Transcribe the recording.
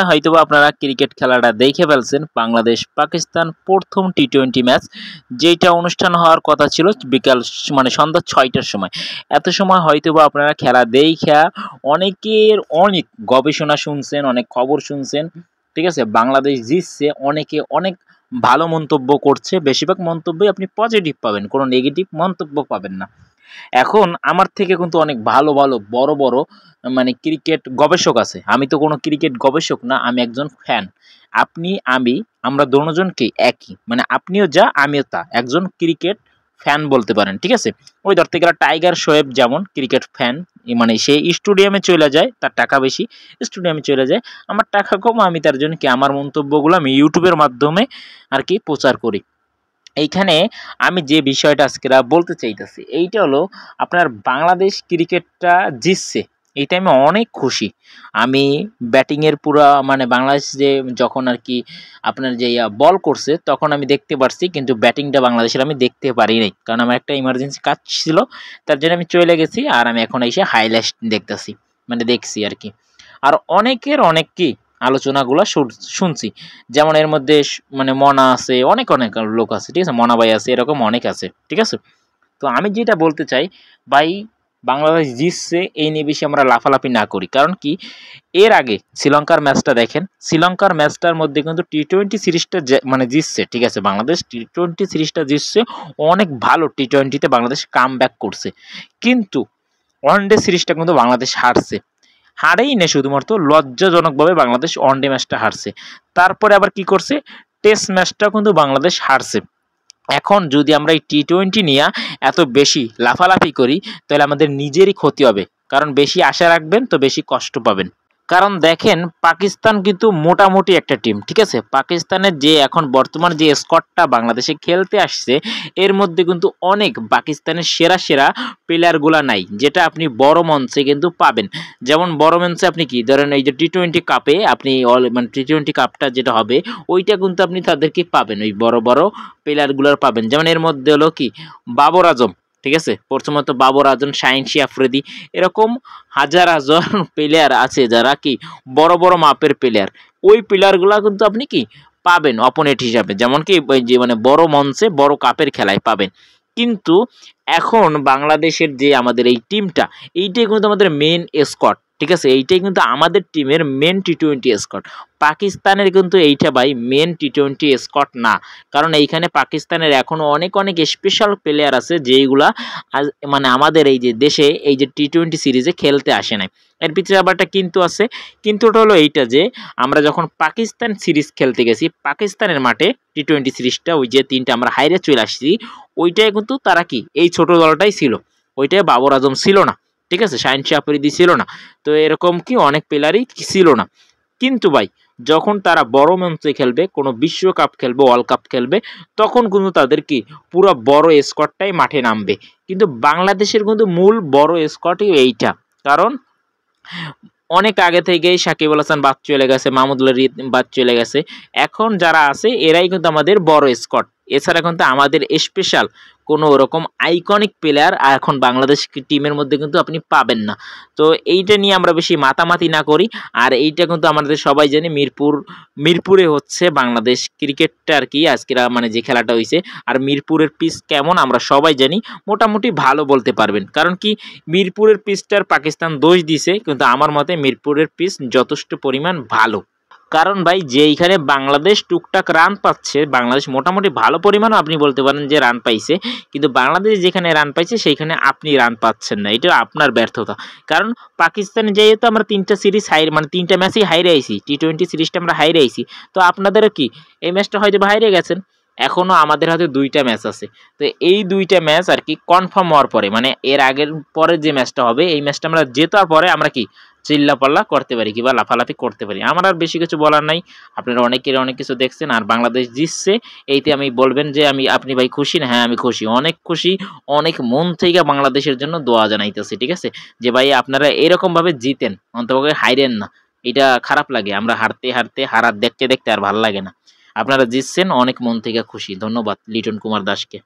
হয়তোবা আপনারা ক্রিকেট খেলাটা দেখে ফেলছেন। বাংলাদেশ পাকিস্তান প্রথম টি-20 ম্যাচ যেটা অনুষ্ঠান হওয়ার কথা ছিল বিকাল মানে সন্ধ্যা ৬টার সময়। এত সময় হয়তোবা আপনারা খেলা দেইখা অনেকের অনেক গবেষণা শুনছেন, অনেক খবর শুনছেন। ঠিক আছে? বাংলাদেশ জিতছে, অনেকে অনেক ভালো মন্তব্য করছে। বেশিরভাগ মন্তব্যই আপনি পজিটিভ পাবেন, কোনো নেগেটিভ মন্তব্য পাবেন না। এখন আমার থেকে কিন্তু অনেক ভালো, ভালো বড়, বড় মানে ক্রিকেট গবেষক আছে। আমি তো কোনো ক্রিকেট গবেষক না, আমি একজন ফ্যান। আপনি, আমি, আমরা দোনোজনকেই একই। মানে আপনিও যা, আমিও তা। একজন ক্রিকেট ফ্যান বলতে পারেন। ঠিক আছে? ওই ধরতে গেলে টাইগার শোয়েব যেমন ক্রিকেট ফ্যান, মানে সে স্টেডিয়ামে চইলা যায়, তার টাকা বেশি, স্টেডিয়ামে চইলা যায়। আমার টাকা কম, আমি তার জন্য কি আমার মন্তব্যগুলো আমি ইউটিউবের মাধ্যমে আরকি প্রচার করি। এইখানে আমি যে বিষয়টা আজকেরা বলতে চাইতেছি এইটা হলো আপনার বাংলাদেশ ক্রিকেটটা জিতছে, এইটা আমি অনেক খুশি। আমি ব্যাটিংয়ের পুরা মানে বাংলাদেশ যে যখন আর কি আপনার যে বল করছে তখন আমি দেখতে পারছি, কিন্তু ব্যাটিংটা বাংলাদেশের আমি দেখতে পারি নাই, কারণ আমার একটা ইমার্জেন্সি কাজ ছিল, তার জন্য আমি চলে গেছি। আর আমি এখন এসে হাইলাইট দেখতেছি, মানে দেখছি আর কি। আর অনেকের অনেক কি আলোচনাগুলো শুনছি, যেমন এর মধ্যে মানে মনা আছে, অনেক অনেক লোক আছে। ঠিক আছে? মনা ভাই আছে, এরকম অনেক আছে। ঠিক আছে? তো আমি যেটা বলতে চাই ভাই, বাংলাদেশ জিতছে এই নিয়ে বেশি আমরা লাফালাফি না করি। কারণ কি, এর আগে শ্রীলঙ্কার ম্যাচটা দেখেন, শ্রীলঙ্কার ম্যাচটার মধ্যে কিন্তু টি-20 সিরিজটা মানে জিতছে। ঠিক আছে? বাংলাদেশ টি-20 সিরিজটা জিতছে, অনেক ভালো টি-20তে বাংলাদেশ কাম ব্যাক করছে। কিন্তু ওয়ানডে সিরিজটা কিন্তু বাংলাদেশ হারছে। হারেই না, শুধুমাত্র লজ্জাজনকভাবে বাংলাদেশ ওয়ানডে ম্যাচটা হারছে। তারপরে আবার কি করছে, টেস্ট ম্যাচটাও কিন্তু বাংলাদেশ হারছে। এখন যদি আমরা এই টি-20 নিয়ে এত বেশি লাফালাফি করি তাহলে আমাদের নিজেরই ক্ষতি হবে। কারণ বেশি আশা রাখবেন তো বেশি কষ্ট পাবেন। কারণ দেখেন, পাকিস্তান কিন্তু মোটামুটি একটা টিম। ঠিক আছে? পাকিস্তানের যে এখন বর্তমান যে স্কোয়াডটা বাংলাদেশে খেলতে আসছে, এর মধ্যে কিন্তু অনেক পাকিস্তানের সেরা সেরা প্লেয়ারগুলা নাই, যেটা আপনি বড় মঞ্চে কিন্তু পাবেন। যেমন বড় মঞ্চে আপনি কি ধরেন, এই যে টি-20 কাপে আপনি মানে টি-20 কাপটা যেটা হবে ওইটা কিন্তু আপনি তাদেরকে পাবেন, ওই বড় বড় প্লেয়ারগুলোর পাবেন। যেমন এর মধ্যে হলো কি বাবর আজম। ঠিক আছে? প্রথমত বাবর আজম, শাহিন আফ্রিদি, এরকম হাজার হাজার প্লেয়ার আছে যারা কি বড় বড় মাপের প্লেয়ার। ওই প্লেয়ারগুলা কিন্তু আপনি কি পাবেন অপোনেন্ট হিসাবে, যেমন কি ওই যে মানে বড় মঞ্চে বড় কাপের খেলায় পাবেন। কিন্তু এখন বাংলাদেশের যে আমাদের এই টিমটা, এইটাই কিন্তু আমাদের মেন স্কোয়াড। ঠিক আছে? এইটাই কিন্তু আমাদের টিমের মেন টি-20 স্কোয়াড। পাকিস্তানের কিন্তু এইটা ভাই মেন টি-20 স্কোয়াড না। কারণ এইখানে পাকিস্তানের এখনো অনেক অনেক স্পেশাল প্লেয়ার আছে যেইগুলা মানে আমাদের এই যে দেশে এই যে টি-20 সিরিজে খেলতে আসে নাই। এর পিছনে আবার একটা কিন্তু আছে। কিন্তুটা হলো এইটা যে আমরা যখন পাকিস্তান সিরিজ খেলতে গেছি, পাকিস্তানের মাঠে টি-20 সিরিজটা ওই যে 3টা আমরা হাইরে চলে আসছি, ওইটাই কিন্তু তারা কি এই ছোট দলটাই ছিল। ওইটাই বাবর আজম ছিল না। ঠিক আছে? শাহিন আফ্রিদি ছিল না। তো এরকম কি অনেক প্লেয়ারই ছিল না। কিন্তু ভাই, যখন তারা বড় মঞ্চে খেলবে, কোনো বিশ্বকাপ খেলবে, ওয়ার্ল্ড কাপ খেলবে, তখন কিন্তু তাদের কি পুরো বড় স্কোয়াডটাই মাঠে নামবে। কিন্তু বাংলাদেশের কিন্তু মূল বড় স্কোয়াডই এইটা। কারণ অনেক আগে থেকেই সাকিব আল হাসান বাদ চলে গেছে, মাহমুদুল্লাহ রিয়াদ বাদ চলে গেছে। এখন যারা আছে এরাই কিন্তু আমাদের বড় স্কোয়াড। এছাড়া কিন্তু আমাদের স্পেশাল কোনো ওরকম আইকনিক প্লেয়ার এখন বাংলাদেশ টিমের মধ্যে কিন্তু আপনি পাবেন না। তো এইটা নিয়ে আমরা বেশি মাতামাতি না করি। আর এইটা কিন্তু আমাদের সবাই জানি, মিরপুরে হচ্ছে বাংলাদেশ ক্রিকেটটা আর কি আজকের মানে যে খেলাটা হয়েছে। আর মিরপুরের পিচ কেমন আমরা সবাই জানি, মোটামুটি ভালো বলতে পারবেন। কারণ কি, মিরপুরের পিচটার পাকিস্তান দোষ দিছে, কিন্তু আমার মতে মিরপুরের পিচ যথেষ্ট পরিমাণ ভালো। কারণ ভাই, যেইখানে বাংলাদেশ টুকটাক রান পাচ্ছে, বাংলাদেশ মোটামুটি ভালো পরিমাণও আপনি বলতে পারেন যে রান পাইছে, কিন্তু বাংলাদেশ যেখানে রান পাইছে সেইখানে আপনি রান পাচ্ছেন না, এটা আপনার ব্যর্থতা। কারণ পাকিস্তানে যেহেতু আমরা 3টা সিরিজ মানে 3টা ম্যাচই হাইরে আইছি, টি-20 সিরিজটা আমরা হাইরে আইছি, তো আপনাদেরও কি এই ম্যাচটা হয়তো হাইরে গেছেন। এখনো আমাদের হাতে 2টা ম্যাচ আছে। তো এই 2টা ম্যাচ আর কি কনফার্ম হওয়ার পরে, মানে এর আগের পরে যে ম্যাচটা হবে, এই ম্যাচটা আমরা জেতার পরে আমরা কি চিল্লাপাল্লা করতে পারি কিংবা লাফালাফি করতে পারি। আমার আর বেশি কিছু বলার নাই। আপনারা অনেকের অনেক কিছু দেখছেন, আর বাংলাদেশ জিতছে এইতে আমি বলবেন যে আপনি ভাই খুশি না? হ্যাঁ, আমি খুশি, অনেক খুশি, অনেক মন থেকে বাংলাদেশের জন্য দোয়া জানাইতেছি। ঠিক আছে? যে ভাই আপনারা এরকম ভাবে জিতেন, অন্তত হাইরেন না। এটা খারাপ লাগে, আমরা হারতে হারতে হারার দেখতে দেখতে আর ভালো লাগে না। আপনারা জিতছেন, অনেক মন থেকে খুশি। ধন্যবাদ লিটন কুমার দাসকে।